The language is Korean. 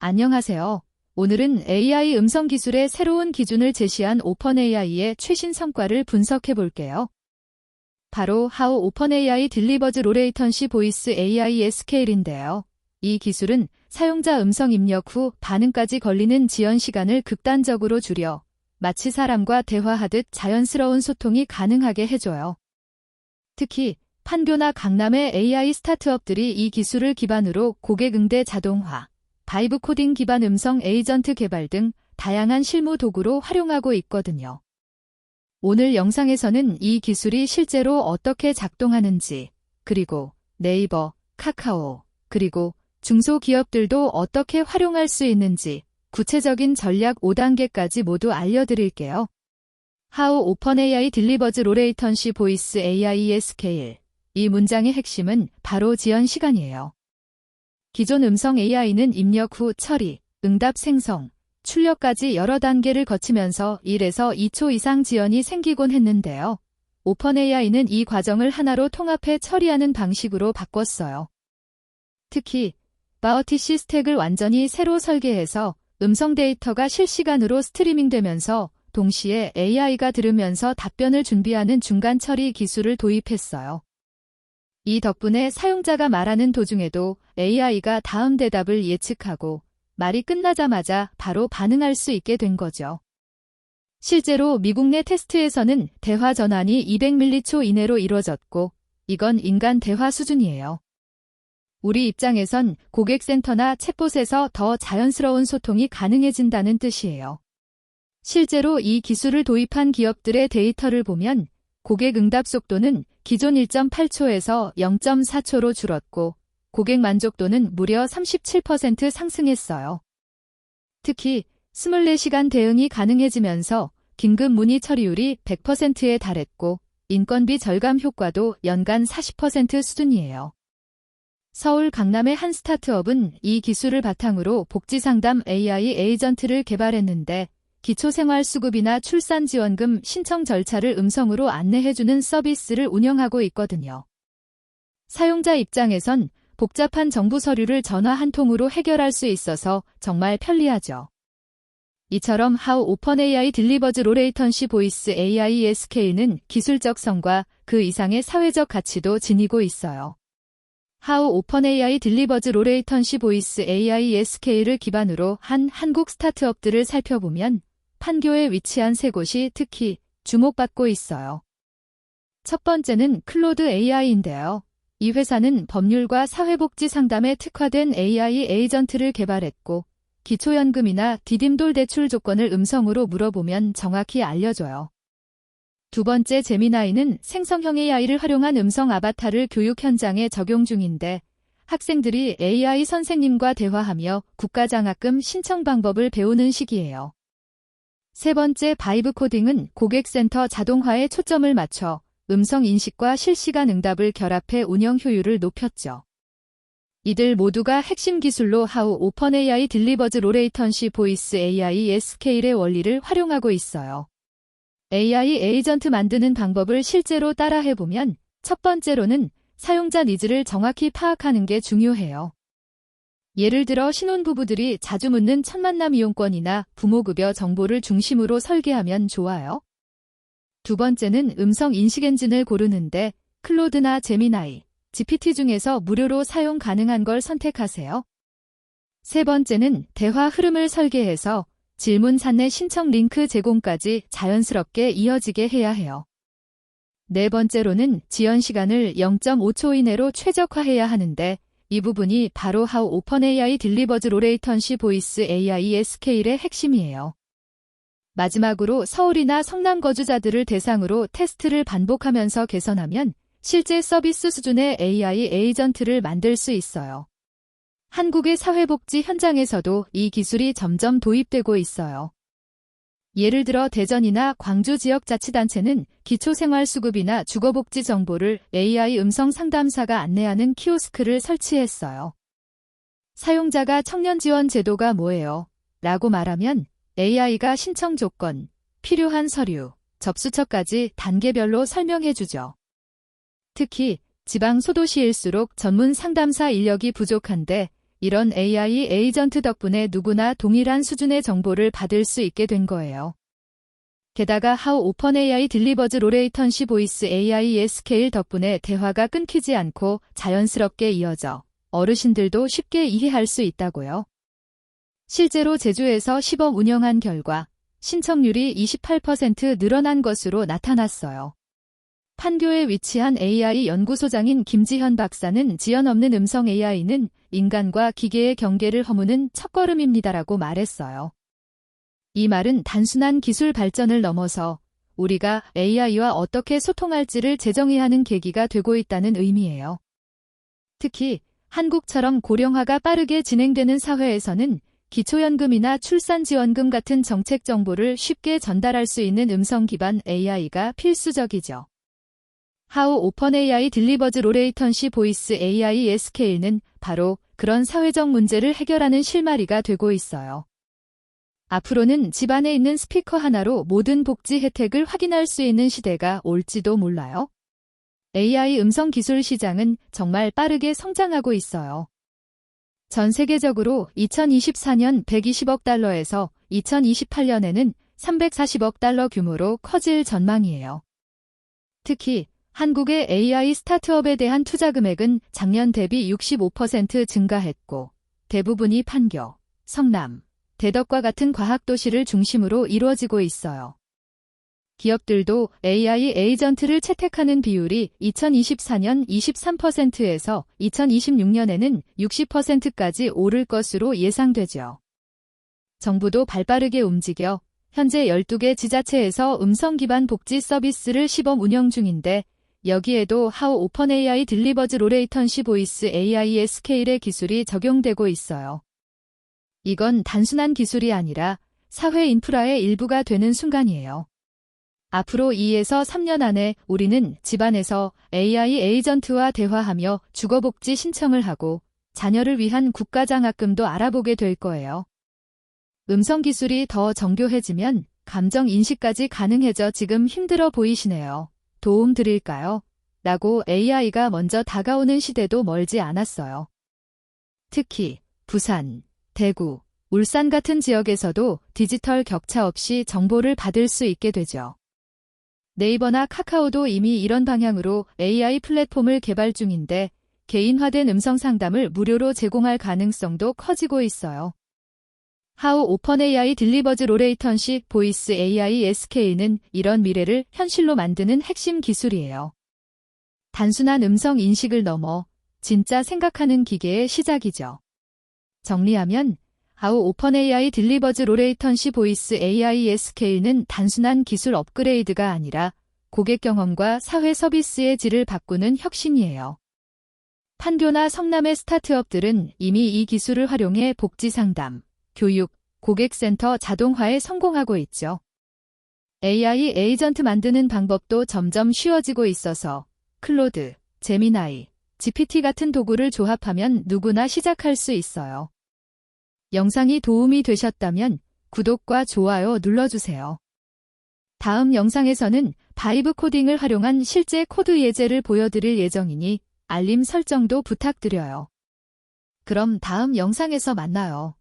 안녕하세요. 오늘은 AI 음성 기술의 새로운 기준을 제시한 오펀AI의 최신 성과를 분석해 볼게요. 바로 How OpenAI Delivers Low Latency Voice AI Scale인데요. 이 기술은 사용자 음성 입력 후 반응까지 걸리는 지연 시간을 극단적으로 줄여 마치 사람과 대화하듯 자연스러운 소통이 가능하게 해줘요. 특히 판교나 강남의 AI 스타트업들이 이 기술을 기반으로 고객 응대 자동화, 바이브 코딩 기반 음성 에이전트 개발 등 다양한 실무 도구로 활용하고 있거든요. 오늘 영상에서는 이 기술이 실제로 어떻게 작동하는지, 그리고 네이버, 카카오, 그리고 중소기업들도 어떻게 활용할 수 있는지 구체적인 전략 5단계까지 모두 알려드릴게요. How OpenAI Delivers Low Latency Voice AI Scale. 이 문장의 핵심은 바로 지연 시간이에요. 기존 음성 AI는 입력 후 처리, 응답 생성, 출력까지 여러 단계를 거치면서 1에서 2초 이상 지연이 생기곤 했는데요. 오펀AI는 이 과정을 하나로 통합해 처리하는 방식으로 바꿨어요. 특히 바어티시 스택을 완전히 새로 설계해서 음성 데이터가 실시간으로 스트리밍되면서 동시에 AI가 들으면서 답변을 준비하는 중간 처리 기술을 도입했어요. 이 덕분에 사용자가 말하는 도중에도 AI가 다음 대답을 예측하고 말이 끝나자마자 바로 반응할 수 있게 된 거죠. 실제로 미국 내 테스트에서는 대화 전환이 200m초 이내로 이루어졌고 이건 인간 대화 수준이에요. 우리 입장에선 고객센터나 챗봇에서 더 자연스러운 소통이 가능해진다는 뜻이에요. 실제로 이 기술을 도입한 기업들의 데이터를 보면 고객 응답 속도는 기존 1.8초에서 0.4초로 줄었고 고객 만족도는 무려 37% 상승했어요. 특히 24시간 대응이 가능해지면서 긴급 문의 처리율이 100%에 달했고 인건비 절감 효과도 연간 40% 수준이에요. 서울 강남의 한 스타트업은 이 기술을 바탕으로 복지상담 AI 에이전트를 개발했는데 기초생활수급이나 출산지원금 신청 절차를 음성으로 안내해주는 서비스를 운영하고 있거든요. 사용자 입장에선 복잡한 정부 서류를 전화 한 통으로 해결할 수 있어서 정말 편리하죠. 이처럼 How OpenAI Delivers Low Latency Voice AI Scale는 기술적 성과 그 이상의 사회적 가치도 지니고 있어요. How OpenAI Delivers Low Latency Voice AI Scale를 기반으로 한 한국 스타트업들을 살펴보면 판교에 위치한 세 곳이 특히 주목받고 있어요. 첫 번째는 클로드 AI인데요. 이 회사는 법률과 사회복지 상담에 특화된 AI 에이전트를 개발했고 기초연금이나 디딤돌 대출 조건을 음성으로 물어보면 정확히 알려줘요. 두 번째 제미나이는 생성형 AI를 활용한 음성 아바타를 교육 현장에 적용 중인데 학생들이 AI 선생님과 대화하며 국가장학금 신청 방법을 배우는 시기예요. 세 번째 바이브 코딩은 고객센터 자동화에 초점을 맞춰 음성 인식과 실시간 응답을 결합해 운영 효율을 높였죠. 이들 모두가 핵심 기술로 How OpenAI Delivers Low Latency Voice AI Scale의 원리를 활용하고 있어요. AI 에이전트 만드는 방법을 실제로 따라해보면 첫 번째로는 사용자 니즈를 정확히 파악하는 게 중요해요. 예를 들어 신혼부부들이 자주 묻는 첫 만남 이용권이나 부모급여 정보를 중심으로 설계하면 좋아요. 두 번째는 음성 인식 엔진을 고르는데 클로드나 제미나이, GPT 중에서 무료로 사용 가능한 걸 선택하세요. 세 번째는 대화 흐름을 설계해서 질문 산내 신청 링크 제공까지 자연스럽게 이어지게 해야 해요. 네 번째로는 지연 시간을 0.5초 이내로 최적화해야 하는데 이 부분이 바로 How OpenAI Delivers Low Latency Voice AI Scale의 핵심이에요. 마지막으로 서울이나 성남 거주자들을 대상으로 테스트를 반복하면서 개선하면 실제 서비스 수준의 AI 에이전트를 만들 수 있어요. 한국의 사회복지 현장에서도 이 기술이 점점 도입되고 있어요. 예를 들어 대전이나 광주 지역자치단체는 기초생활수급이나 주거복지 정보를 AI 음성 상담사가 안내하는 키오스크를 설치했어요. 사용자가 청년지원 제도가 뭐예요? 라고 말하면 AI가 신청 조건, 필요한 서류, 접수처까지 단계별로 설명해주죠. 특히 지방 소도시일수록 전문 상담사 인력이 부족한데 이런 AI 에이전트 덕분에 누구나 동일한 수준의 정보를 받을 수 있게 된 거예요. 게다가 How OpenAI Delivers Latency Voice AI SK일 덕분에 대화가 끊기지 않고 자연스럽게 이어져 어르신들도 쉽게 이해할 수 있다고요. 실제로 제주에서 시범 운영한 결과 신청률이 28% 늘어난 것으로 나타났어요. 판교에 위치한 AI 연구소장인 김지현 박사는 지연 없는 음성 AI는 인간과 기계의 경계를 허무는 첫걸음입니다라고 말했어요. 이 말은 단순한 기술 발전을 넘어서 우리가 AI와 어떻게 소통할지를 재정의하는 하는 계기가 되고 있다는 의미예요. 특히 한국처럼 고령화가 빠르게 진행되는 사회에서는 기초연금이나 출산지원금 같은 정책 정보를 쉽게 전달할 수 있는 음성 기반 AI가 필수적이죠. How OpenAI Delivers Latency Voice AI SK는 바로 그런 사회적 문제를 해결하는 실마리가 되고 있어요. 앞으로는 집안에 있는 스피커 하나로 모든 복지 혜택을 확인할 수 있는 시대가 올지도 몰라요. AI 음성 기술 시장은 정말 빠르게 성장하고 있어요. 전 세계적으로 2024년 120억 달러에서 2028년에는 340억 달러 규모로 커질 전망이에요. 특히 한국의 AI 스타트업에 대한 투자 금액은 작년 대비 65% 증가했고 대부분이 판교, 성남, 대덕과 같은 과학도시를 중심으로 이루어지고 있어요. 기업들도 AI 에이전트를 채택하는 비율이 2024년 23%에서 2026년에는 60%까지 오를 것으로 예상되죠. 정부도 발빠르게 움직여 현재 12개 지자체에서 음성 기반 복지 서비스를 시범 운영 중인데 여기에도 How OpenAI Delivers Latency Voice AI SK의 기술이 적용되고 있어요. 이건 단순한 기술이 아니라 사회 인프라의 일부가 되는 순간이에요. 앞으로 2에서 3년 안에 우리는 집안에서 AI 에이전트와 대화하며 주거복지 신청을 하고 자녀를 위한 국가장학금도 알아보게 될 거예요. 음성 기술이 더 정교해지면 감정 인식까지 가능해져 지금 힘들어 보이시네요. 도움 드릴까요? 라고 AI가 먼저 다가오는 시대도 멀지 않았어요. 특히 부산, 대구, 울산 같은 지역에서도 디지털 격차 없이 정보를 받을 수 있게 되죠. 네이버나 카카오도 이미 이런 방향으로 AI 플랫폼을 개발 중인데 개인화된 음성 상담을 무료로 제공할 가능성도 커지고 있어요. How OpenAI Delivers Latency Voice AI SK는 이런 미래를 현실로 만드는 핵심 기술이에요. 단순한 음성 인식을 넘어 진짜 생각하는 기계의 시작이죠. 정리하면 How OpenAI Delivers Latency Voice AI SK는 단순한 기술 업그레이드가 아니라 고객 경험과 사회 서비스의 질을 바꾸는 혁신이에요. 판교나 성남의 스타트업들은 이미 이 기술을 활용해 복지 상담, 교육, 고객센터 자동화에 성공하고 있죠. AI 에이전트 만드는 방법도 점점 쉬워지고 있어서 클로드, 제미나이, GPT 같은 도구를 조합하면 누구나 시작할 수 있어요. 영상이 도움이 되셨다면 구독과 좋아요 눌러주세요. 다음 영상에서는 바이브 코딩을 활용한 실제 코드 예제를 보여드릴 예정이니 알림 설정도 부탁드려요. 그럼 다음 영상에서 만나요.